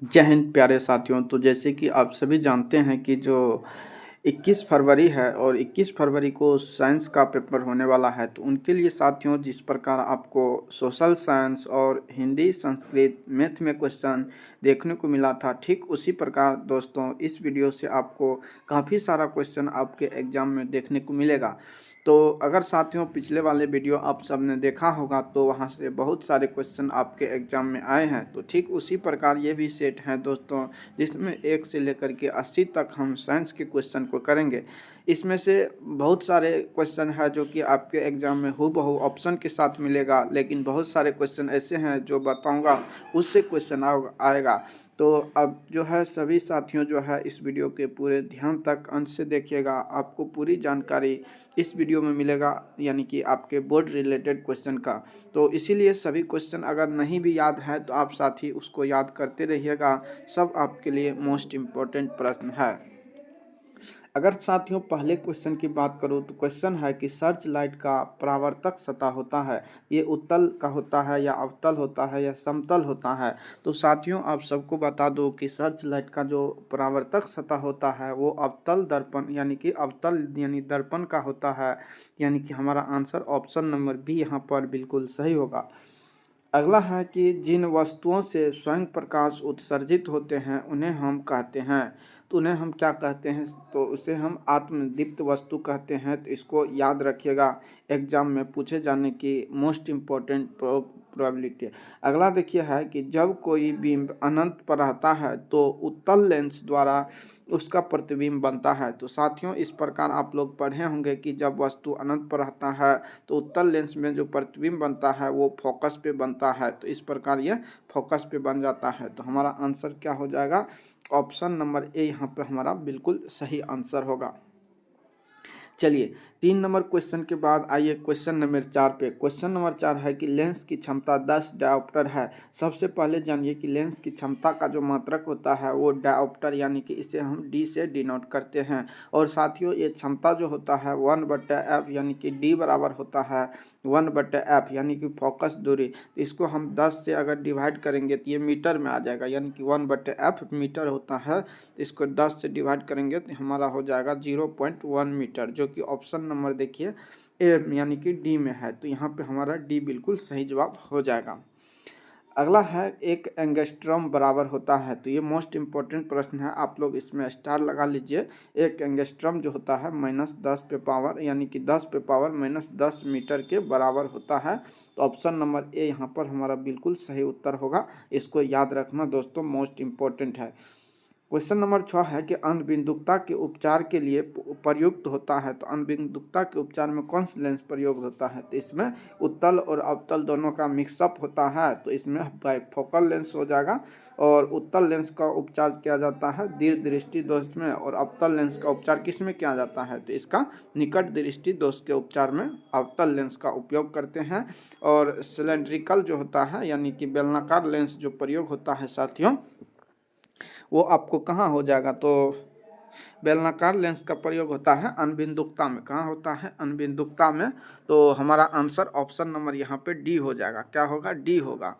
जय हिंद प्यारे साथियों। तो जैसे कि आप सभी जानते हैं कि जो 21 फरवरी है और 21 फरवरी को साइंस का पेपर होने वाला है, तो उनके लिए साथियों जिस प्रकार आपको सोशल साइंस और हिंदी, संस्कृत, मैथ में क्वेश्चन देखने को मिला था, ठीक उसी प्रकार दोस्तों इस वीडियो से आपको काफ़ी सारा क्वेश्चन आपके एग्ज़ाम में देखने को मिलेगा। तो अगर साथियों पिछले वाले वीडियो आप सबने देखा होगा तो वहाँ से बहुत सारे क्वेश्चन आपके एग्ज़ाम में आए हैं, तो ठीक उसी प्रकार ये भी सेट हैं दोस्तों, जिसमें 1 से लेकर के 80 तक हम साइंस के क्वेश्चन को करेंगे। इसमें से बहुत सारे क्वेश्चन है जो कि आपके एग्ज़ाम में हूबहू ऑप्शन के साथ मिलेगा, लेकिन बहुत सारे क्वेश्चन ऐसे हैं जो बताऊंगा उससे क्वेश्चन आएगा। तो अब जो है सभी साथियों जो है इस वीडियो के पूरे ध्यान तक अंत से देखिएगा, आपको पूरी जानकारी इस वीडियो में मिलेगा, यानी कि आपके बोर्ड रिलेटेड क्वेश्चन का। तो इसीलिए सभी क्वेश्चन अगर नहीं भी याद है तो आप साथी उसको याद करते रहिएगा, सब आपके लिए मोस्ट इम्पोर्टेंट प्रश्न है। अगर साथियों पहले क्वेश्चन की बात करूँ तो क्वेश्चन है कि सर्च लाइट का परावर्तक सतह होता है, ये उत्तल का होता है या अवतल होता है या समतल होता है। तो साथियों आप सबको बता दो कि सर्च लाइट का जो परावर्तक सतह होता है वो अवतल दर्पण यानी कि अवतल यानी दर्पण का होता है, यानी कि हमारा आंसर ऑप्शन नंबर बी यहाँ पर बिल्कुल सही होगा। अगला है कि जिन वस्तुओं से स्वयं प्रकाश उत्सर्जित होते हैं उन्हें हम कहते हैं, तो उन्हें हम क्या कहते हैं, तो उसे हम आत्मदीप्त वस्तु कहते हैं। तो इसको याद रखिएगा, एग्जाम में पूछे जाने की मोस्ट इम्पोर्टेंट प्रोबेबिलिटी। अगला देखिए है कि जब कोई बिंब अनंत पर रहता है तो उत्तल लेंस द्वारा उसका प्रतिबिंब बनता है। तो साथियों इस प्रकार आप लोग पढ़े होंगे कि जब वस्तु अनंत पर रहता है तो उत्तल लेंस में जो प्रतिबिंब बनता है वो फोकस पे बनता है, तो इस प्रकार ये फोकस पे बन जाता है। तो हमारा आंसर क्या हो जाएगा, ऑप्शन नंबर ए यहाँ पे हमारा बिल्कुल सही आंसर होगा। चलिए 3 नंबर क्वेश्चन के बाद आइए क्वेश्चन नंबर 4 पे। क्वेश्चन नंबर 4 है कि लेंस की क्षमता 10 डायोप्टर है। सबसे पहले जानिए कि लेंस की क्षमता का जो मात्रक होता है वो डायोप्टर, यानी कि इसे हम डी से डिनोट करते हैं। और साथियों ये क्षमता जो होता है 1/f, यानी कि डी बराबर होता है 1/f, यानी कि फोकस दूरी। इसको हम 10 से अगर डिवाइड करेंगे तो ये मीटर में आ जाएगा, यानी कि 1/f मीटर होता है। इसको 10 से डिवाइड करेंगे तो हमारा हो जाएगा 0.1 मीटर, जो कि ऑप्शन नंबर देखिए ए यानी कि डी में है। तो यहाँ पे हमारा डी बिल्कुल सही जवाब हो जाएगा। अगला है एक एंगस्ट्रॉम बराबर होता है, तो ये मोस्ट इम्पोर्टेंट प्रश्न है, आप लोग इसमें स्टार लगा लीजिए। एक एंगस्ट्रॉम जो होता है -10 पे पावर यानी कि 10 पे पावर -10 मीटर के बराबर होता है। तो ऑप्शन नंबर ए यहाँ पर हमारा बिल्कुल सही उत्तर होगा, इसको याद रखना दोस्तों, मोस्ट इम्पोर्टेंट है। क्वेश्चन नंबर 6 है कि अनबिंदुकता के उपचार के लिए प्रयुक्त होता है, तो अनबिंदुकता के उपचार में कौन सा लेंस प्रयोग होता है, तो इसमें उत्तल और अवतल दोनों का मिक्सअप होता है, तो इसमें बाइफोकल लेंस हो जाएगा। और उत्तल लेंस का उपचार किया जाता है दीर्घ दृष्टि दोष में, और अवतल लेंस का उपचार किस में किया जाता है, तो इसका निकट दृष्टि दोष के उपचार में अवतल लेंस का उपयोग करते हैं। और सिलेंड्रिकल जो होता है यानी कि बेलनाकार लेंस जो प्रयोग होता है साथियों, वो आपको कहाँ हो जाएगा, तो बेलनाकार लेंस का प्रयोग होता है अनबिंदुकता में। कहाँ होता है, अनबिंदुकता में। तो हमारा आंसर ऑप्शन नंबर यहाँ पे डी हो जाएगा, क्या होगा, डी होगा।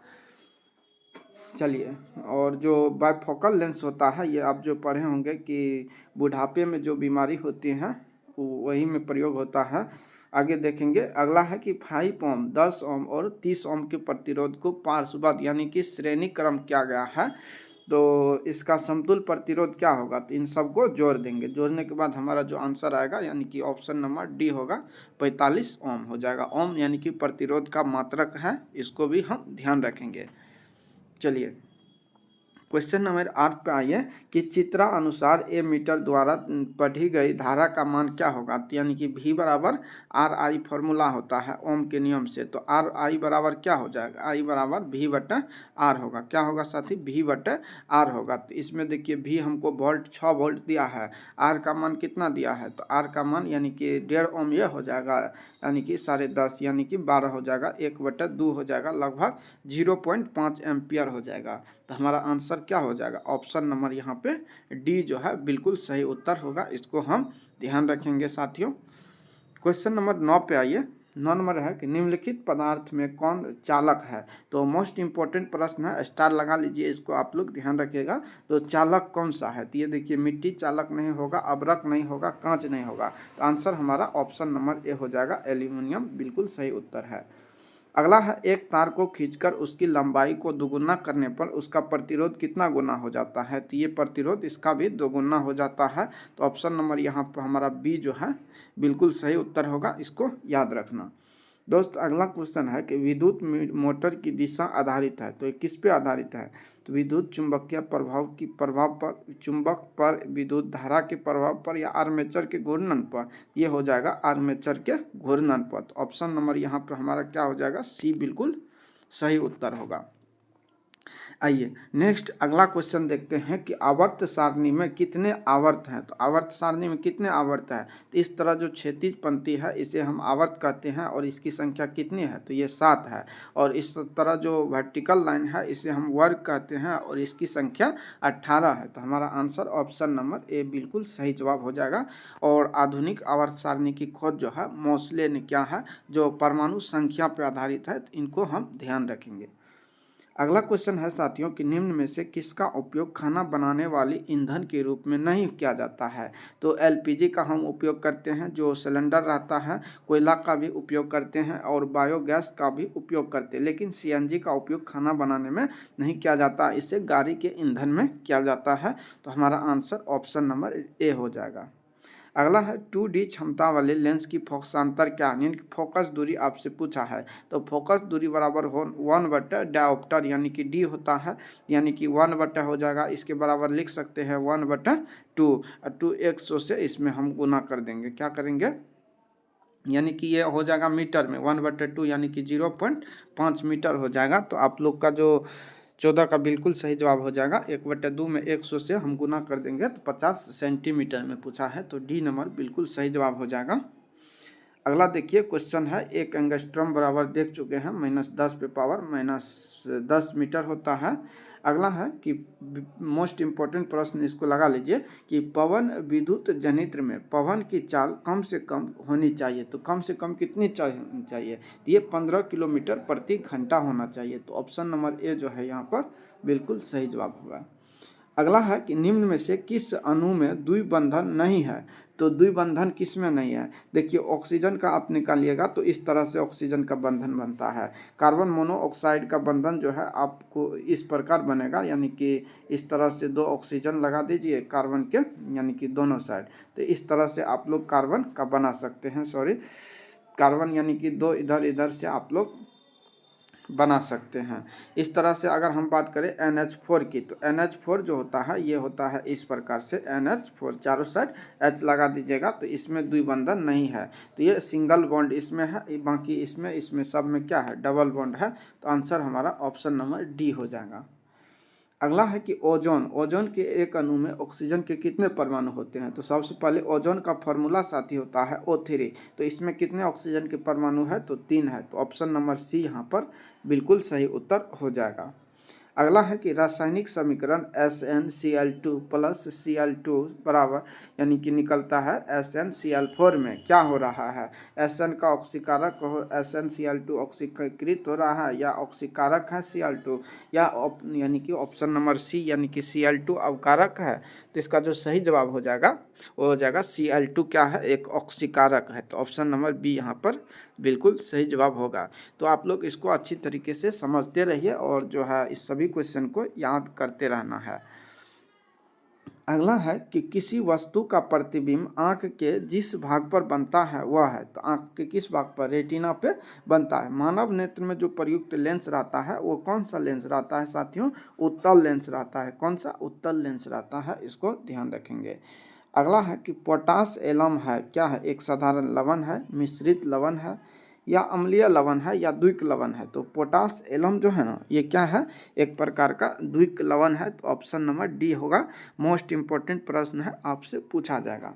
चलिए, और जो बाइफोकल लेंस होता है ये आप जो पढ़े होंगे कि बुढ़ापे में जो बीमारी होती है वही में प्रयोग होता है। आगे देखेंगे, अगला है कि 5 ओम, 10 ओम और 30 ओम के प्रतिरोध को पार्श्वबद्ध यानी कि श्रेणी क्रम किया गया है, तो इसका समतुल्य प्रतिरोध क्या होगा, तो इन सबको जोड़ देंगे, जोड़ने के बाद हमारा जो आंसर आएगा यानी कि ऑप्शन नंबर डी होगा, 45 ओम हो जाएगा। ओम यानी कि प्रतिरोध का मात्रक है, इसको भी हम ध्यान रखेंगे। चलिए क्वेश्चन नंबर 8 पे आइए कि चित्रा अनुसार ए मीटर द्वारा पढ़ी गई धारा का मान क्या होगा, तो यानी कि V बराबर आर आई फॉर्मूला होता है ओम के नियम से, तो आर आई बराबर क्या हो जाएगा, आई बराबर V/R होगा। क्या होगा साथी, V/R होगा। तो इसमें देखिए V हमको वोल्ट 6 वोल्ट दिया है, R का मान कितना दिया है, तो R का मान यानी कि 1.5 ओम ये हो जाएगा, यानी कि 10.5 यानी कि 12 हो जाएगा, 1/2 हो जाएगा, लगभग 0.5 एम्पियर हो जाएगा। तो हमारा आंसर क्या हो जाएगा, ऑप्शन नंबर यहाँ पे डी जो है बिल्कुल सही उत्तर होगा, इसको हम ध्यान रखेंगे साथियों। क्वेश्चन नंबर 9 पे आइए। 9 नंबर है कि निम्नलिखित पदार्थ में कौन चालक है। तो मोस्ट इंपॉर्टेंट प्रश्न है, स्टार लगा लीजिए, इसको आप लोग ध्यान रखिएगा। तो चालक कौन सा है, तो ये देखिए मिट्टी चालक नहीं होगा, अभ्रक नहीं होगा, कांच नहीं होगा। तो आंसर हमारा ऑप्शन नंबर ए हो जाएगा, एल्यूमिनियम बिल्कुल सही उत्तर है। अगला है, एक तार को खींचकर उसकी लंबाई को दोगुना करने पर उसका प्रतिरोध कितना गुना हो जाता है। तो ये प्रतिरोध इसका भी दोगुना हो जाता है। तो ऑप्शन नंबर यहाँ पर हमारा बी जो है बिल्कुल सही उत्तर होगा, इसको याद रखना। दोस्त अगला क्वेश्चन है कि विद्युत मोटर की दिशा आधारित है, तो ये किस पे आधारित है। तो विद्युत चुंबकीय प्रभाव पर, चुंबक पर, विद्युत धारा के प्रभाव पर, या आर्मेचर के घूर्णन पर। ये हो जाएगा आर्मेचर के घूर्णन पर। तो ऑप्शन नंबर यहाँ पर हमारा क्या हो जाएगा, सी बिल्कुल सही उत्तर होगा। आइए नेक्स्ट अगला क्वेश्चन देखते हैं कि आवर्त सारणी में कितने आवर्त हैं। तो आवर्त सारणी में कितने आवर्त है, तो इस तरह जो क्षैतिज पंक्ति है इसे हम आवर्त कहते हैं और इसकी संख्या कितनी है, तो ये 7 है। और इस तरह जो वर्टिकल लाइन है इसे हम वर्ग कहते हैं और इसकी संख्या 18 है। तो हमारा आंसर ऑप्शन नंबर ए बिल्कुल सही जवाब हो जाएगा। और आधुनिक आवर्त सारणी की खोज जो है मोसले ने क्या है, जो परमाणु संख्या पर आधारित है, तो इनको हम ध्यान रखेंगे। अगला क्वेश्चन है साथियों कि निम्न में से किसका उपयोग खाना बनाने वाली ईंधन के रूप में नहीं किया जाता है। तो एलपीजी का हम उपयोग करते हैं, जो सिलेंडर रहता है, कोयला का भी उपयोग करते हैं और बायोगैस का भी उपयोग करते हैं, लेकिन सीएनजी का उपयोग खाना बनाने में नहीं किया जाता, इसे गाड़ी के ईंधन में किया जाता है। तो हमारा आंसर ऑप्शन नंबर ए हो जाएगा। अगला है 2D क्षमता वाले लेंस की फोकसांतर क्या है, यानी कि फोकस दूरी आपसे पूछा है। तो फोकस दूरी बराबर हो 1/, डायोप्टर यानी कि डी होता है, यानी कि 1/, हो जाएगा। इसके बराबर लिख सकते हैं 1/2, 2 से इसमें हम गुना कर देंगे, क्या करेंगे, यानी कि ये हो जाएगा मीटर में 1/2 यानी कि 0.5 मीटर हो जाएगा। तो आप लोग का जो 14 का बिल्कुल सही जवाब हो जाएगा। 1/2 में 100 से हम गुना कर देंगे तो 50 सेंटीमीटर में पूछा है। तो डी नंबर बिल्कुल सही जवाब हो जाएगा। अगला देखिए क्वेश्चन है, एक एंगस्ट्रॉम बराबर देख चुके हैं -10 पे पावर -10 मीटर होता है। अगला है कि मोस्ट इम्पोर्टेंट प्रश्न इसको लगा लीजिए कि पवन विद्युत जनित्र में पवन की चाल कम से कम होनी चाहिए। तो कम से कम कितनी चाहिए, ये 15 किलोमीटर प्रति घंटा होना चाहिए। तो ऑप्शन नंबर ए जो है यहाँ पर बिल्कुल सही जवाब होगा। अगला है कि निम्न में से किस अणु में द्विबंधन नहीं है। तो द्विबंधन किस में नहीं है, देखिए ऑक्सीजन का आप निकालिएगा तो इस तरह से ऑक्सीजन का बंधन बनता है। कार्बन मोनोऑक्साइड का बंधन जो है आपको इस प्रकार बनेगा, यानी कि इस तरह से 2 ऑक्सीजन लगा दीजिए कार्बन के, यानी कि दोनों साइड। तो इस तरह से आप लोग कार्बन का बना सकते हैं, कार्बन यानी कि 2 इधर इधर से आप लोग बना सकते हैं। इस तरह से अगर हम बात करें NH4 की, तो NH4 जो होता है ये होता है इस प्रकार से NH4, चारों साइड H लगा दीजिएगा तो इसमें द्विबंधन नहीं है। तो ये सिंगल बॉन्ड इसमें है, बाकी इसमें सब में क्या है, डबल बॉन्ड है। तो आंसर हमारा ऑप्शन नंबर डी हो जाएगा। अगला है कि ओजोन के एक अणु में ऑक्सीजन के कितने परमाणु होते हैं। तो सबसे पहले ओजोन का फॉर्मूला साथी होता है O3। तो इसमें कितने ऑक्सीजन के परमाणु है, तो 3 है। तो ऑप्शन नंबर सी यहाँ पर बिल्कुल सही उत्तर हो जाएगा। अगला है कि रासायनिक समीकरण SnCl2 प्लस Cl2 बराबर, यानी कि निकलता है SnCl4 में क्या हो रहा है, Sn का ऑक्सीकारक हो, SnCl2 ऑक्सीकृत हो रहा है, या ऑक्सीकारक है Cl2, या यानी कि ऑप्शन नंबर सी यानी कि Cl2 अवकारक है। तो इसका जो सही जवाब हो जाएगा वो हो जाएगा Cl2 क्या है, एक ऑक्सीकारक है। तो ऑप्शन नंबर बी यहाँ पर बिल्कुल सही जवाब होगा। तो आप लोग इसको अच्छी तरीके से समझते रहिए और जो है इस सभी क्वेश्चन को याद करते रहना है। अगला है कि किसी वस्तु का प्रतिबिंब आँख के जिस भाग पर बनता है वह है। तो आँख के किस भाग पर, रेटिना पे बनता है। मानव नेत्र में जो प्रयुक्त लेंस रहता है वो कौन सा लेंस रहता है साथियों, उत्तल लेंस रहता है। कौन सा, उत्तल लेंस रहता है, इसको ध्यान रखेंगे। अगला है कि पोटास एलम है क्या है, एक साधारण लवण है, मिश्रित लवण है, या अम्लीय लवण है, या द्विक लवण है। तो पोटास एलम जो है ना ये क्या है, एक प्रकार का द्विक लवण है। तो ऑप्शन नंबर डी होगा। मोस्ट इम्पोर्टेंट प्रश्न है, आपसे पूछा जाएगा।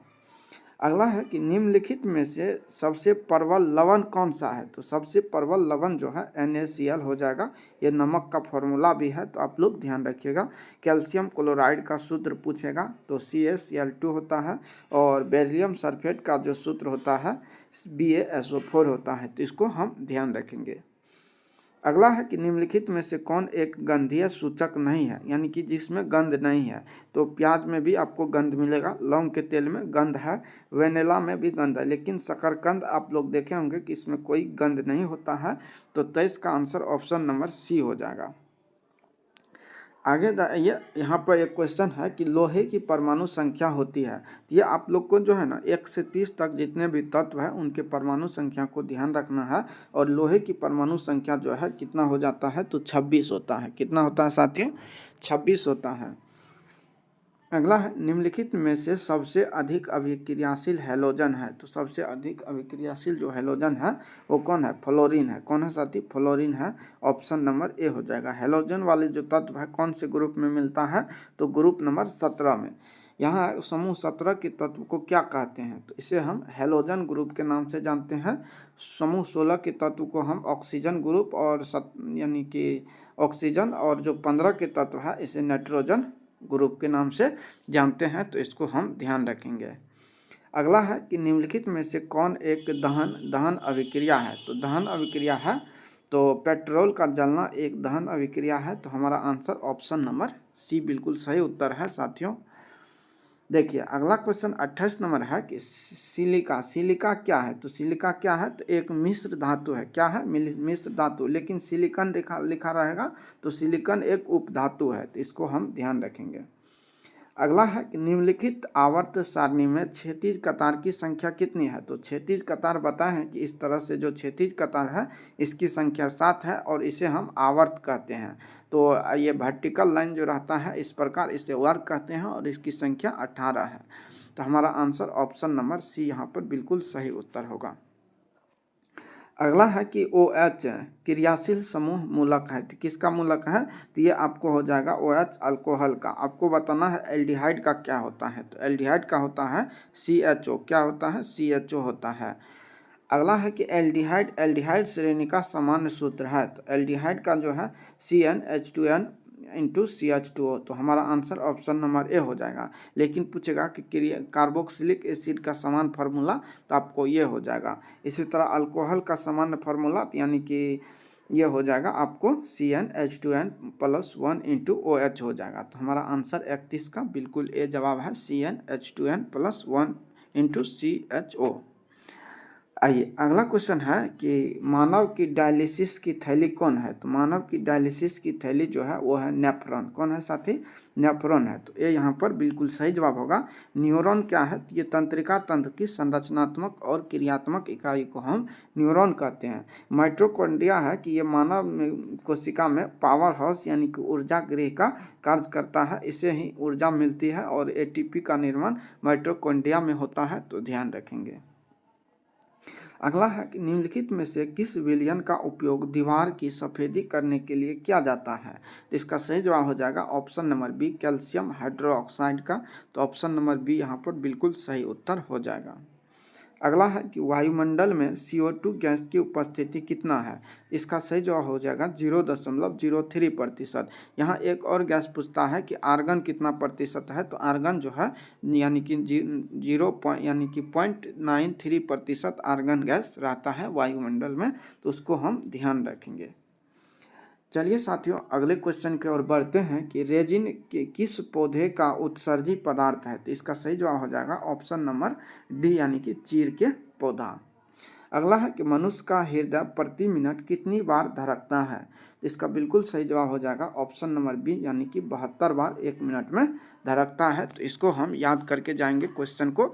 अगला है कि निम्नलिखित में से सबसे प्रबल लवण कौन सा है? तो सबसे प्रबल लवण जो है NaCl हो जाएगा। ये नमक का फॉर्मूला भी है, तो आप लोग ध्यान रखिएगा। कैल्शियम क्लोराइड का सूत्र पूछेगा तो CaCl2 होता है, और बेरिलियम सल्फेट का जो सूत्र होता है BaSO4 होता है, तो इसको हम ध्यान रखेंगे। अगला है कि निम्नलिखित में से कौन एक गंधीय सूचक नहीं है, यानी कि जिसमें गंध नहीं है? तो प्याज में भी आपको गंध मिलेगा, लौंग के तेल में गंध है, वेनिला में भी गंध है, लेकिन शकरकंद आप लोग देखे होंगे कि इसमें कोई गंध नहीं होता है। तो 23 का आंसर ऑप्शन नंबर सी हो जाएगा। आगे ये यहाँ पर एक क्वेश्चन है कि लोहे की परमाणु संख्या होती है। ये आप लोग को जो है ना 1 से 30 तक जितने भी तत्व हैं उनके परमाणु संख्या को ध्यान रखना है। और लोहे की परमाणु संख्या जो है कितना हो जाता है? तो 26 होता है। कितना होता है साथियों? 26 होता है। अगला है निम्नलिखित में से सबसे अधिक अभिक्रियाशील हैलोजन है। तो सबसे अधिक अभिक्रियाशील जो हैलोजन है वो कौन है? फ्लोरीन है। कौन है साथी? फ्लोरीन है। ऑप्शन नंबर ए हो जाएगा। हैलोजन वाले जो तत्व है कौन से ग्रुप में मिलता है? तो ग्रुप नंबर 17 में। यहाँ समूह 17 के तत्व को क्या कहते हैं? तो इसे हम हैलोजन ग्रुप के नाम से जानते हैं। समूह 16 के तत्व को हम ऑक्सीजन ग्रुप और यानी कि ऑक्सीजन, और जो 15 के तत्व है इसे नाइट्रोजन ग्रुप के नाम से जानते हैं, तो इसको हम ध्यान रखेंगे। अगला है कि निम्नलिखित में से कौन एक दहन अभिक्रिया है? तो दहन अभिक्रिया है तो पेट्रोल का जलना एक दहन अभिक्रिया है। तो हमारा आंसर ऑप्शन नंबर सी बिल्कुल सही उत्तर है साथियों। देखिए अगला क्वेश्चन 28 नंबर है कि सिलिका क्या है? तो सिलिका क्या है? तो एक मिश्र धातु है। क्या है? मिश्र धातु, लेकिन सिलिकॉन लिखा रहेगा, तो सिलिकॉन एक उपधातु है, तो इसको हम ध्यान रखेंगे। अगला है कि निम्नलिखित आवर्त सारणी में क्षैतिज कतार की संख्या कितनी है? तो क्षैतिज कतार बताए हैं कि इस तरह से जो क्षैतिज कतार है इसकी संख्या 7 है, और इसे हम आवर्त कहते हैं। तो ये वर्टिकल लाइन जो रहता है इस प्रकार इसे वर्ग कहते हैं, और इसकी संख्या 18 है। तो हमारा आंसर ऑप्शन नंबर सी यहाँ पर बिल्कुल सही उत्तर होगा। अगला है कि OH क्रियाशील समूह मूलक है। तो किसका मूलक है? तो ये आपको हो जाएगा OH अल्कोहल का। आपको बताना है एल्डिहाइड का क्या होता है। तो एल्डिहाइड का होता है CHO। क्या होता है? CHO होता है। अगला है कि एल्डिहाइड श्रेणी का सामान्य सूत्र है। तो एल्डिहाइड का जो है CnH2n इंटू CH2O। तो हमारा आंसर ऑप्शन नंबर ए हो जाएगा। लेकिन पूछेगा कि कार्बोक्सिलिक एसिड का समान फार्मूला, तो आपको ये हो जाएगा। इसी तरह अल्कोहल का सामान्य फार्मूला यानी कि ये हो जाएगा आपको CnH2n+1 इंटू OH हो जाएगा। तो हमारा आंसर 31 का बिल्कुल ए जवाब है, CnH2n+1 इंटू CHO। आइए अगला क्वेश्चन है कि मानव की डायलिसिस की थैली कौन है? तो मानव की डायलिसिस की थैली जो है वो है नेफ्रॉन। कौन है साथी? नेफ्रॉन है। तो ये यहाँ पर बिल्कुल सही जवाब होगा। न्यूरॉन क्या है? तो ये तंत्रिका तंत्र की संरचनात्मक और क्रियात्मक इकाई को हम न्यूरॉन कहते हैं। माइटोकॉन्ड्रिया है कि ये मानव कोशिका में पावर हाउस यानी कि ऊर्जा गृह का कार्य करता है। इसे ही ऊर्जा मिलती है, और ATP का निर्माण माइटोकॉन्ड्रिया में होता है, तो ध्यान रखेंगे। अगला है कि निम्नलिखित में से किस विलयन का उपयोग दीवार की सफेदी करने के लिए किया जाता है? तो इसका सही जवाब हो जाएगा option number B, calcium hydroxide का। तो ऑप्शन नंबर बी यहाँ पर बिल्कुल सही उत्तर हो जाएगा। अगला है कि वायुमंडल में CO2 गैस की उपस्थिति कितना है? इसका सही जवाब हो जाएगा 0.03%। यहाँ एक और गैस पूछता है कि आर्गन कितना प्रतिशत है? तो आर्गन जो है यानी कि 0.93% आर्गन गैस रहता है वायुमंडल में, तो उसको हम ध्यान रखेंगे। चलिए साथियों अगले क्वेश्चन की ओर बढ़ते हैं कि रेजिन किस पौधे का उत्सर्जी पदार्थ है? तो इसका सही जवाब हो जाएगा ऑप्शन नंबर डी, यानी कि चीड़ के पौधा। अगला है कि मनुष्य का हृदय प्रति मिनट कितनी बार धड़कता है? तो इसका बिल्कुल सही जवाब हो जाएगा ऑप्शन नंबर बी, यानी कि 72 बार 1 मिनट में धड़कता है। तो इसको हम याद करके जाएंगे, क्वेश्चन को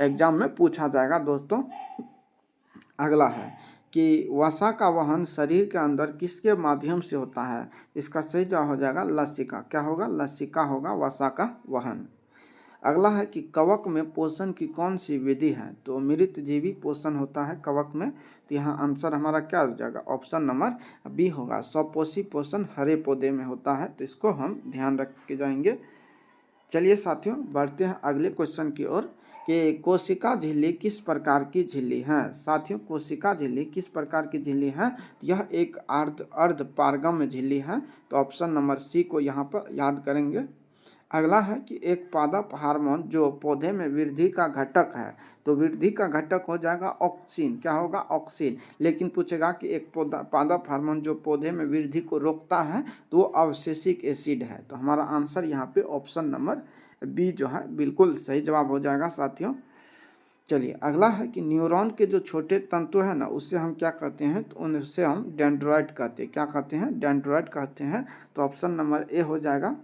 एग्जाम में पूछा जाएगा दोस्तों। अगला है कि वसा का वहन शरीर के अंदर किसके माध्यम से होता है? इसका सही जवाब हो जाएगा लसिका। क्या होगा? लसिका होगा वसा का वहन। अगला है कि कवक में पोषण की कौन सी विधि है? तो मृतजीवी पोषण होता है कवक में। तो यहाँ आंसर हमारा क्या हो जाएगा? ऑप्शन नंबर बी होगा। स्वपोषी पोषण हरे पौधे में होता है, तो इसको हम ध्यान रख के जाएंगे। चलिए साथियों, बढ़ते हैं अगले क्वेश्चन की ओर कि कोशिका झिल्ली किस प्रकार की झिल्ली है। साथियों, कोशिका झिल्ली किस प्रकार की झिल्ली है? यह एक अर्ध पारगम्य झिल्ली है। तो ऑप्शन नंबर सी को यहाँ पर याद करेंगे। अगला है कि एक पादप हार्मोन जो पौधे में वृद्धि का घटक है। तो वृद्धि का घटक हो जाएगा ऑक्सिन। क्या होगा? ऑक्सिन। लेकिन पूछेगा कि एक पादप हार्मोन जो पौधे में वृद्धि को रोकता है तो वो अवशेषिक एसिड है। तो हमारा आंसर यहाँ पे ऑप्शन नंबर बी जो है बिल्कुल सही जवाब हो जाएगा साथियों। चलिए, अगला है कि न्यूरॉन के जो छोटे तंतु है ना, उससे हम क्या कहते हैं? तो उनसे हम डेंड्राइट कहते हैं। क्या कहते हैं? डेंड्राइट कहते हैं। तो ऑप्शन नंबर ए हो जाएगा।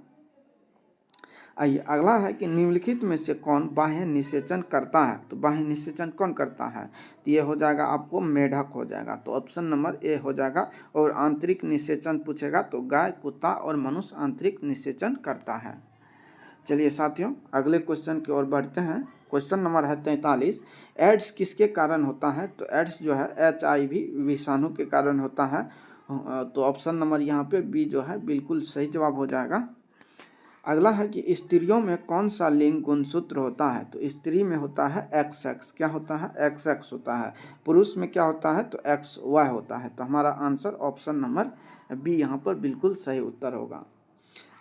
आइए, अगला है कि निम्नलिखित में से कौन बाह्य निषेचन करता है? तो बाह्य निषेचन कौन करता है? तो ये हो जाएगा आपको मेढक हो जाएगा। तो ऑप्शन नंबर ए हो जाएगा। और आंतरिक निषेचन पूछेगा तो गाय, कुत्ता और मनुष्य आंतरिक निषेचन करता है। चलिए साथियों, अगले क्वेश्चन की ओर बढ़ते हैं। क्वेश्चन नंबर है 43। एड्स किसके कारण होता है? तो एड्स जो है HIV विषाणु के कारण होता है। तो ऑप्शन नंबर यहाँ पे बी जो है बिल्कुल सही जवाब हो जाएगा। अगला है कि स्त्रियों में कौन सा लिंग गुणसूत्र होता है? तो स्त्री में होता है XX। क्या होता है? XX होता है। पुरुष में क्या होता है? तो XY होता है। तो हमारा आंसर ऑप्शन नंबर बी यहाँ पर बिल्कुल सही उत्तर होगा।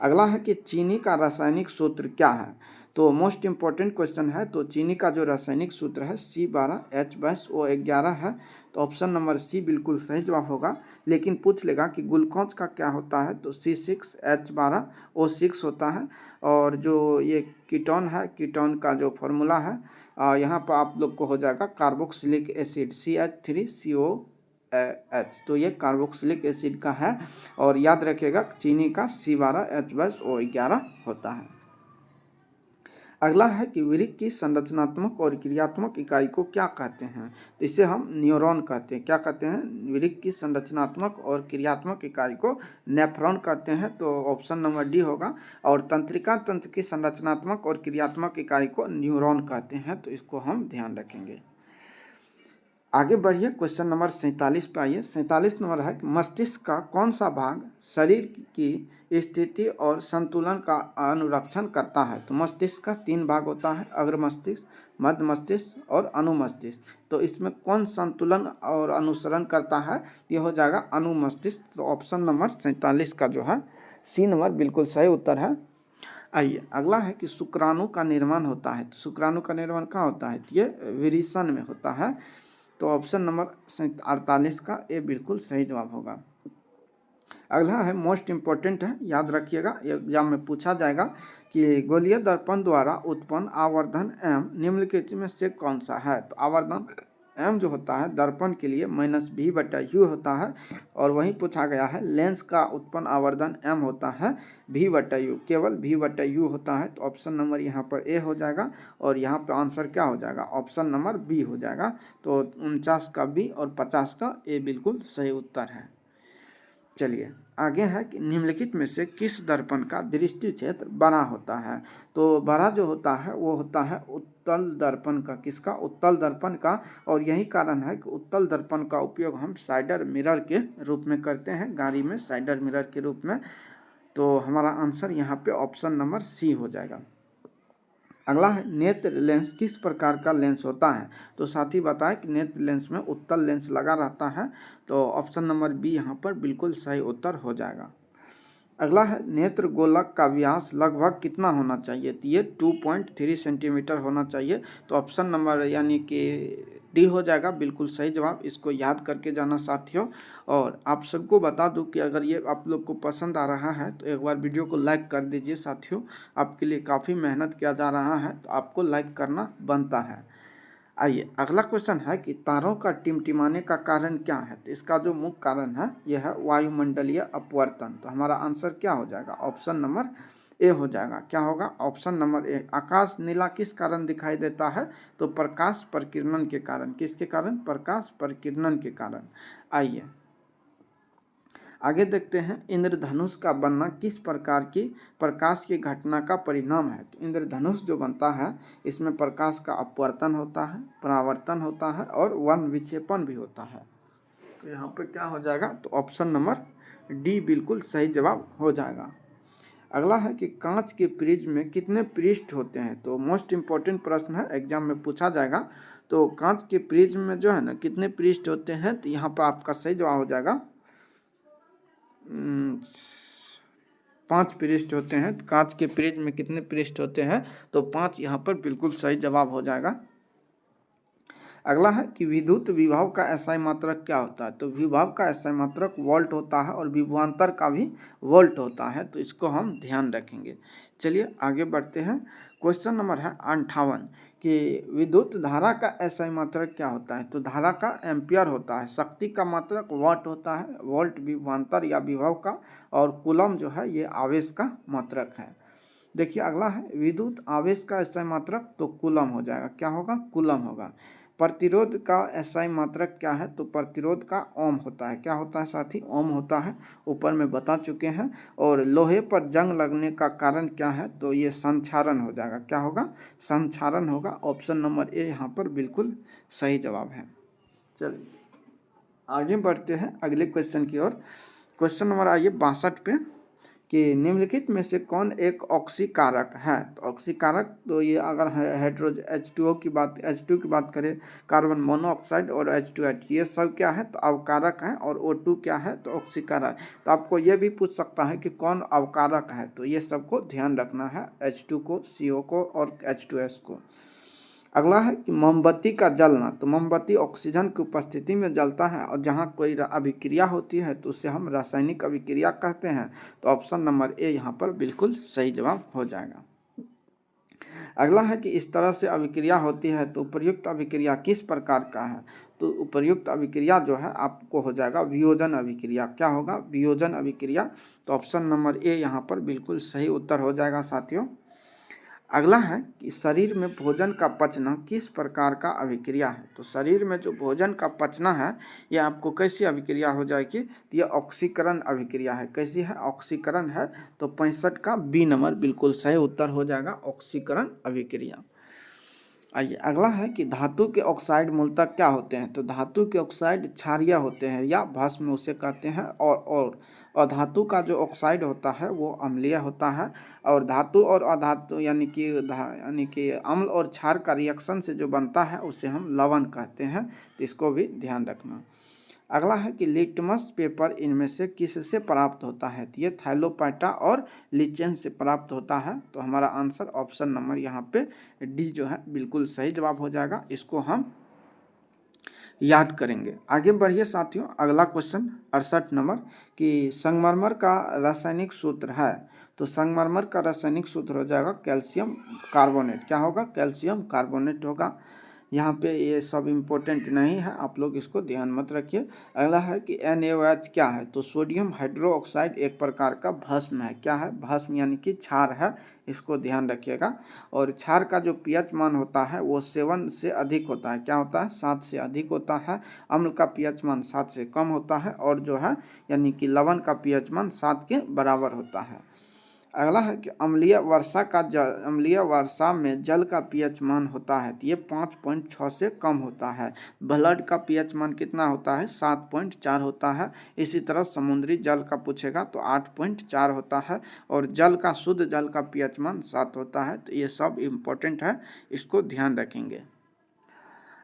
अगला है कि चीनी का रासायनिक सूत्र क्या है? तो मोस्ट इम्पॉर्टेंट क्वेश्चन है। तो चीनी का जो रासायनिक सूत्र है C12H22O11 है। तो ऑप्शन नंबर सी बिल्कुल सही जवाब होगा। लेकिन पूछ लेगा कि ग्लूकोज का क्या होता है? तो C6H12O6 होता है। और जो ये कीटोन है, कीटोन का जो फॉर्मूला है यहाँ पर आप लोग को हो जाएगा कार्बोक्सिलिक एसिड CH3CO H। तो ये कार्बोक्सिलिक एसिड का है। और याद रखिएगा चीनी का C12H12O11 होता है। अगला है कि वृक्क की संरचनात्मक और क्रियात्मक इकाई को क्या कहते हैं? तो इसे हम न्यूरॉन कहते हैं। क्या कहते हैं? वृक्क की संरचनात्मक और क्रियात्मक इकाई को नेफ्रॉन कहते हैं। तो ऑप्शन नंबर डी होगा। और तंत्रिका तंत्र की संरचनात्मक और क्रियात्मक इकाई को न्यूरॉन कहते हैं। तो इसको हम ध्यान रखेंगे। आगे बढ़िए, क्वेश्चन नंबर 47 पे आइए। 47 नंबर है कि मस्तिष्क का कौन सा भाग शरीर की स्थिति और संतुलन का अनुरक्षण करता है? तो मस्तिष्क का 3 भाग होता है, अग्र मस्तिष्क, मध्य मस्तिष्क और अनुमस्तिष्क। तो इसमें कौन संतुलन और अनुसरण करता है? ये हो जाएगा अनुमस्तिष्क। तो ऑप्शन नंबर 47 का जो है सी नंबर बिल्कुल सही उत्तर है। आइए, अगला है कि शुक्राणु का निर्माण होता है। तो शुक्राणु का निर्माण कहाँ होता है? तो ये विरिसन में होता है। तो ऑप्शन नंबर 48 का ए बिल्कुल सही जवाब होगा। अगला है मोस्ट इम्पोर्टेंट है, याद रखिएगा, एग्जाम में पूछा जाएगा कि गोलीय दर्पण द्वारा उत्पन्न आवर्धन एम निम्नलिखित में से कौन सा है? तो आवर्धन एम जो होता है दर्पण के लिए -V/U होता है। और वहीं पूछा गया है लेंस का उत्पन्न आवर्धन एम होता है V/U, केवल V/U होता है। तो ऑप्शन नंबर यहाँ पर ए हो जाएगा। और यहाँ पर आंसर क्या हो जाएगा? ऑप्शन नंबर बी हो जाएगा। तो 49 का बी और 50 का ए बिल्कुल सही उत्तर है। चलिए, आगे है कि निम्नलिखित में से किस दर्पण का दृष्टि क्षेत्र बड़ा होता है? तो बड़ा जो होता है वो होता है उत्तल दर्पण का। किसका? उत्तल दर्पण का। और यही कारण है कि उत्तल दर्पण का उपयोग हम साइडर मिरर के रूप में करते हैं, गाड़ी में साइडर मिरर के रूप में। तो हमारा आंसर यहाँ पे ऑप्शन नंबर सी हो जाएगा। अगला है नेत्र लेंस किस प्रकार का लेंस होता है? तो साथ ही बताएं कि नेत्र लेंस में उत्तल लेंस लगा रहता है। तो ऑप्शन नंबर बी यहाँ पर बिल्कुल सही उत्तर हो जाएगा। अगला है नेत्र गोलक का व्यास लगभग कितना होना चाहिए? तो ये 2.3 सेंटीमीटर होना चाहिए। तो ऑप्शन नंबर यानी कि डी हो जाएगा बिल्कुल सही जवाब। इसको याद करके जाना साथियों। और आप सबको बता दूं कि अगर ये आप लोग को पसंद आ रहा है तो एक बार वीडियो को लाइक कर दीजिए साथियों। आपके लिए काफ़ी मेहनत किया जा रहा है तो आपको लाइक करना बनता है। आइए, अगला क्वेश्चन है कि तारों का टिमटिमाने का कारण क्या है? तो इसका जो मुख्य कारण है यह है वायुमंडलीय अपवर्तन। तो हमारा आंसर क्या हो जाएगा? ऑप्शन नंबर ए हो जाएगा। क्या होगा? Option number A. आकाश नीला किस कारण दिखाई देता है? तो प्रकाश प्रकीर्णन के कारण। किसके कारण? प्रकाश प्रकीर्णन के कारण। आइए आगे देखते हैं, इंद्रधनुष का बनना किस प्रकार की प्रकाश की घटना का परिणाम है? तो इंद्रधनुष जो बनता है इसमें प्रकाश का अपवर्तन होता है, परावर्तन होता है और वन विक्षेपण भी होता है। तो यहाँ पे क्या हो जाएगा? तो ऑप्शन नंबर डी बिल्कुल सही जवाब हो जाएगा। अगला है कि कांच के फ्रिज में कितने पृष्ठ होते हैं? तो मोस्ट इम्पोर्टेंट प्रश्न है, एग्जाम में पूछा जाएगा। तो कांच के फ्रिज में जो है ना कितने पृष्ठ होते हैं? तो यहाँ पर आपका सही जवाब हो जाएगा 5 पृष्ठ होते हैं। कांच के फ्रिज में कितने पृष्ठ होते हैं? तो 5 यहाँ पर बिल्कुल सही जवाब हो जाएगा। अगला है कि विद्युत विभव का एसआई मात्रक क्या होता है? तो विभव का एसआई मात्रक वोल्ट होता है और विभवांतर का भी वोल्ट होता है, तो इसको हम ध्यान रखेंगे। चलिए आगे बढ़ते हैं। क्वेश्चन नंबर है 58 कि विद्युत धारा का एसआई मात्रक क्या होता है? तो धारा का एम्पियर होता है, शक्ति का मात्रक वाट होता है, वोल्ट विभवांतर या विभव का, और कूलम जो है ये आवेश का मात्रक है। देखिए अगला है विद्युत आवेश का एसआई मात्रक, तो कूलम हो जाएगा। क्या होगा? कूलम होगा। प्रतिरोध का एसआई मात्रक क्या है? तो प्रतिरोध का ओम होता है। क्या होता है साथी? ओम होता है, ऊपर में बता चुके हैं। और लोहे पर जंग लगने का कारण क्या है? तो ये संक्षारण हो जाएगा। क्या होगा? संक्षारण होगा। ऑप्शन नंबर ए यहाँ पर बिल्कुल सही जवाब है। चलिए आगे बढ़ते हैं अगले क्वेश्चन की ओर। क्वेश्चन नंबर आइए 62 पे कि निम्नलिखित में से कौन एक ऑक्सीकारक है? तो ऑक्सीकारक तो ये अगर हाइड्रोजन H2O की बात, H2 की बात करें, कार्बन मोनोऑक्साइड और H2H, ये सब क्या है? तो अवकारक है। और O2 क्या है? तो ऑक्सीकारक। तो आपको ये भी पूछ सकता है कि कौन अवकारक है, तो ये सबको ध्यान रखना है, H2 को, CO को और H2S को। अगला है कि मोमबत्ती का जलना, तो मोमबत्ती ऑक्सीजन की उपस्थिति में जलता है, और जहाँ कोई अभिक्रिया होती है तो उसे हम रासायनिक अभिक्रिया कहते हैं। तो ऑप्शन नंबर ए यहाँ पर बिल्कुल सही जवाब हो जाएगा। अगला है कि इस तरह से अभिक्रिया होती है, तो उपर्युक्त अभिक्रिया किस प्रकार का है? तो उपर्युक्त अभिक्रिया जो है आपको हो जाएगा वियोजन अभिक्रिया। क्या होगा? वियोजन अभिक्रिया। तो ऑप्शन नंबर ए यहाँ पर बिल्कुल सही उत्तर हो जाएगा साथियों। अगला है कि शरीर में भोजन का पचना किस प्रकार का अभिक्रिया है? तो शरीर में जो भोजन का पचना है ये आपको कैसी अभिक्रिया हो जाएगी? तो ये ऑक्सीकरण अभिक्रिया है। कैसी है? ऑक्सीकरण है। तो 65 का बी नंबर बिल्कुल सही उत्तर हो जाएगा, ऑक्सीकरण अभिक्रिया। आइए अगला है कि धातु के ऑक्साइड मूलतः क्या होते हैं? तो धातु के ऑक्साइड क्षारीय होते हैं या भस्म उसे कहते हैं। और धातु का जो ऑक्साइड होता है वो अम्लीय होता है। और धातु और अधातु यानी कि अम्ल और क्षार का रिएक्शन से जो बनता है उसे हम लवण कहते हैं, तो इसको भी ध्यान रखना। अगला है कि लिटमस पेपर इनमें से किससे प्राप्त होता है? तो ये थैलोपाइटा और लिचेन से प्राप्त होता है। तो हमारा आंसर ऑप्शन नंबर यहाँ पे डी जो है बिल्कुल सही जवाब हो जाएगा। इसको हम याद करेंगे। आगे बढ़िए साथियों, अगला क्वेश्चन 68 नंबर कि संगमरमर का रासायनिक सूत्र है। तो संगमरमर का रासायनिक सूत्र हो जाएगा कैल्शियम कार्बोनेट। क्या होगा? कैल्शियम कार्बोनेट होगा। यहाँ पे ये सब इम्पोर्टेंट नहीं है, आप लोग इसको ध्यान मत रखिए। अगला है कि NaOH क्या है? तो सोडियम हाइड्रोक्साइड एक प्रकार का भस्म है। क्या है? भस्म यानी कि क्षार है, इसको ध्यान रखिएगा। और क्षार का जो pH मान होता है वो 7 से अधिक होता है। क्या होता है? 7 से अधिक होता है। अम्ल का pH मान 7 से कम होता है, और जो है यानी कि लवण का pH मान 7 के बराबर होता है। अगला है कि अम्लीय वर्षा में जल का pH मान होता है, तो ये 5.6 से कम होता है। ब्लड का pH मान कितना होता है? 7.4 होता है। इसी तरह समुद्री जल का पूछेगा तो 8.4 होता है। और जल का शुद्ध जल का pH मान 7 होता है। तो ये सब इम्पोर्टेंट है, इसको ध्यान रखेंगे।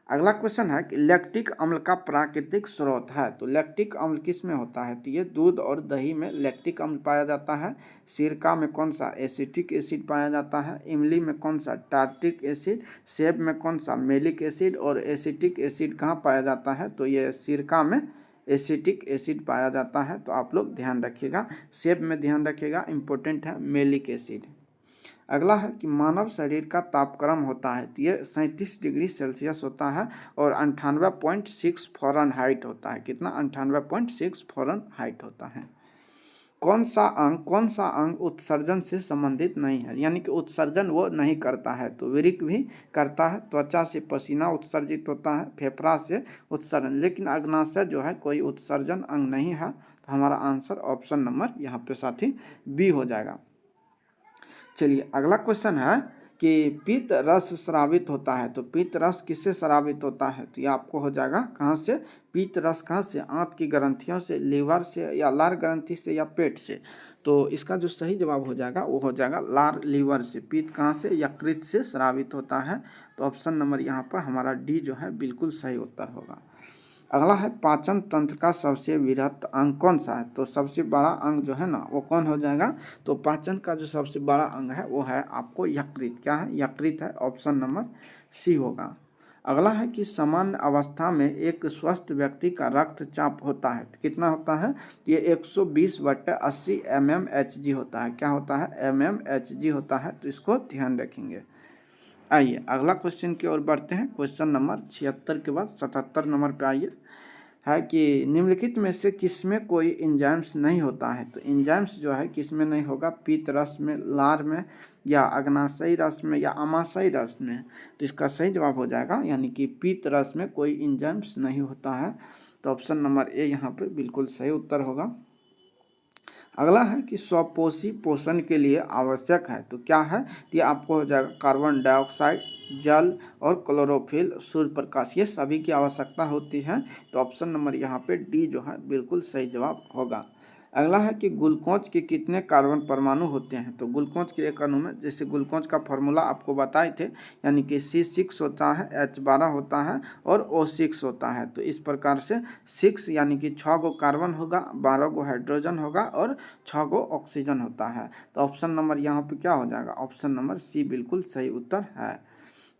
अगला क्वेश्चन है कि लैक्टिक अम्ल का प्राकृतिक स्रोत है। तो लैक्टिक अम्ल किस में होता है? तो ये दूध और दही में लैक्टिक अम्ल पाया जाता है। सिरका में कौन सा? एसिटिक एसिड पाया जाता है। इमली में कौन सा? Tartaric acid. सेब में कौन सा? Malic acid. और एसिटिक एसिड कहाँ पाया जाता है? तो ये सिरका में एसिटिक एसिड पाया जाता है। तो आप लोग ध्यान रखिएगा, सेब में ध्यान रखिएगा, इम्पोर्टेंट है मेलिक एसिड। अगला है कि मानव शरीर का तापक्रम होता है, तो ये 37 डिग्री सेल्सियस होता है। और 98.6 फ़ारेनहाइट होता है। कितना? 98.6 फ़ारेनहाइट होता है। कौन सा अंग उत्सर्जन से संबंधित नहीं है? यानी कि उत्सर्जन वो नहीं करता है। तो वृक्क भी करता है, त्वचा से पसीना उत्सर्जित होता है, फेफड़ा से उत्सर्जन, लेकिन अग्नाशय जो है कोई उत्सर्जन अंग नहीं है। तो हमारा आंसर ऑप्शन नंबर यहाँ पे साथी बी हो जाएगा। चलिए अगला क्वेश्चन है कि पित्त रस स्रावित होता है। तो पित्त रस किससे स्रावित होता है? तो ये आपको हो जाएगा कहाँ से? पित्त रस कहाँ से? आंत की ग्रंथियों से, लीवर से, या लार ग्रंथि से, या पेट से? तो इसका जो सही जवाब हो जाएगा वो हो जाएगा लार लीवर से। पित्त कहाँ से? यकृत से स्रावित होता है। तो ऑप्शन नंबर यहाँ पर हमारा डी जो है बिल्कुल सही उत्तर होगा। अगला है पाचन तंत्र का सबसे वृहत अंग कौन सा है? तो सबसे बड़ा अंग जो है ना वो कौन हो जाएगा? तो पाचन का जो सबसे बड़ा अंग है वो है आपको यकृत। क्या है? यकृत है। ऑप्शन नंबर सी होगा। अगला है कि सामान्य अवस्था में एक स्वस्थ व्यक्ति का रक्तचाप होता है, कितना होता है? ये 120/80 mmHg होता है। क्या होता है? mmHg होता है। तो इसको ध्यान रखेंगे। आइए अगला क्वेश्चन की ओर बढ़ते हैं। क्वेश्चन नंबर 76 के बाद 77 नंबर पे आइए। है कि निम्नलिखित में से किसमें कोई एंजाइम्स नहीं होता है? तो एंजाइम्स जो है किसमें नहीं होगा? पीत रस में, लार में, या अग्नाशयी रस में, या आमाशयी रस में? तो इसका सही जवाब हो जाएगा यानी कि पीत रस में कोई एंजाइम्स नहीं होता है। तो ऑप्शन नंबर ए यहाँ पे बिल्कुल सही उत्तर होगा। अगला है कि स्वपोषी पोषण के लिए आवश्यक है। तो क्या है? तो ये आपको हो जाएगा कार्बन डाइऑक्साइड, जल और क्लोरोफिल, सूर्य प्रकाश, ये सभी की आवश्यकता होती है। तो ऑप्शन नंबर यहाँ पे डी जो है बिल्कुल सही जवाब होगा। अगला है कि ग्लूकोज के कितने कार्बन परमाणु होते हैं? तो ग्लूकोज के एक अणु में, जैसे ग्लूकोज का फॉर्मूला आपको बताए थे, यानी कि C6 होता है, H12 होता है और O6 होता है। तो इस प्रकार से 6 यानी कि 6 गो कार्बन होगा, 12 गो हाइड्रोजन होगा और 6 गो ऑक्सीजन होता है। तो ऑप्शन नंबर यहाँ पे क्या हो जाएगा? ऑप्शन नंबर सी बिल्कुल सही उत्तर है।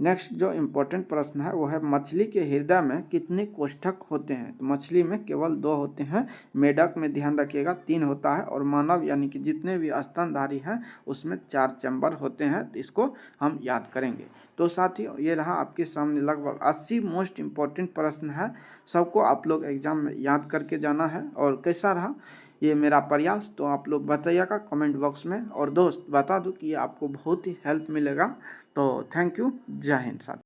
नेक्स्ट जो इम्पोर्टेंट प्रश्न है वो है मछली के हृदय में कितने कोष्ठक होते हैं? तो मछली में केवल 2 होते हैं। मेढक में ध्यान रखिएगा 3 होता है और मानव यानी कि जितने भी स्तनधारी हैं उसमें 4 चैम्बर होते हैं। तो इसको हम याद करेंगे। तो साथियों ये रहा आपके सामने लगभग 80 मोस्ट इम्पोर्टेंट प्रश्न है। सबको आप लोग एग्जाम में याद करके जाना है। और कैसा रहा ये मेरा प्रयास तो आप लोग बताइएगा कमेंट बॉक्स में। और दोस्त बता दूं कि ये आपको बहुत ही हेल्प मिलेगा। तो थैंक यू। जय हिंद साथियों।